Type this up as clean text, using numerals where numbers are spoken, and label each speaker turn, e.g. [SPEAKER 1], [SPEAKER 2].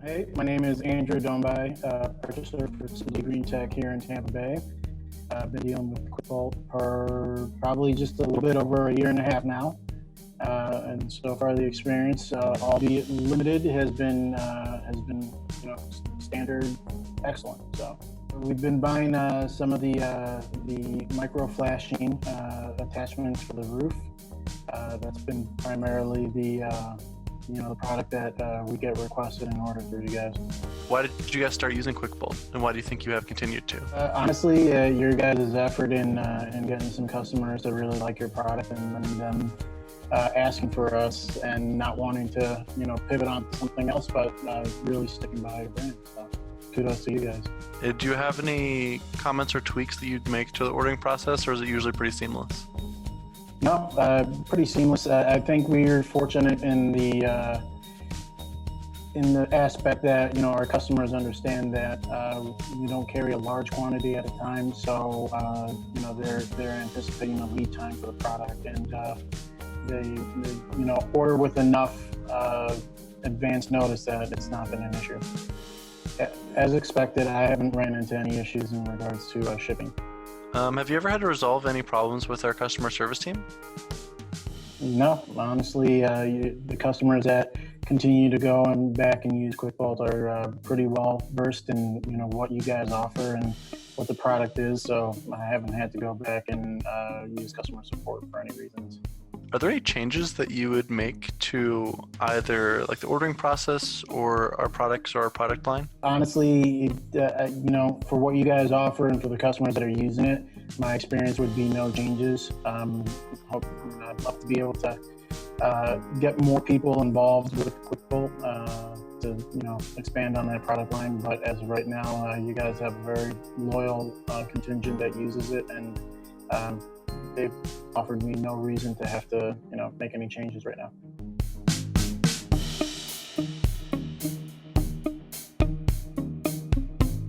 [SPEAKER 1] Hey, my name is Andrew Dombai, purchaser for CED Green Tech here in Tampa Bay. I've been dealing with QuickBOLT for probably just a little bit over a year and a half now. And so far the experience, albeit limited, has been standard excellent. So we've been buying some of the micro flashing attachments for the roof. That's been primarily the product that we get requested in order for you guys.
[SPEAKER 2] Why did you guys start using QuickBOLT, and why do you think you have continued to?
[SPEAKER 1] Honestly, your guys' effort in getting some customers that really like your product and then them asking for us and not wanting to pivot on to something else, but really sticking by your brand. So kudos to you guys.
[SPEAKER 2] Do you have any comments or tweaks that you'd make to the ordering process, or is it usually pretty seamless?
[SPEAKER 1] No, pretty seamless. I think we're fortunate in the aspect that our customers understand that we don't carry a large quantity at a time, so they're anticipating a lead time for the product, and they order with enough advance notice that it's not been an issue. As expected, I haven't ran into any issues in regards to shipping.
[SPEAKER 2] Have you ever had to resolve any problems with our customer service team?
[SPEAKER 1] No, honestly, the customers that continue to go and back and use QuickBOLT are pretty well versed in what you guys offer and what the product is. So I haven't had to go back and use customer support for any reasons.
[SPEAKER 2] Are there any changes that you would make to either like the ordering process or our products or our product line?
[SPEAKER 1] Honestly, for what you guys offer and for the customers that are using it, my experience would be no changes. I'd love to be able to get more people involved with QuickBOLT to expand on that product line. But as of right now, you guys have a very loyal contingent that uses it, and they've offered me no reason to have to make any changes right now.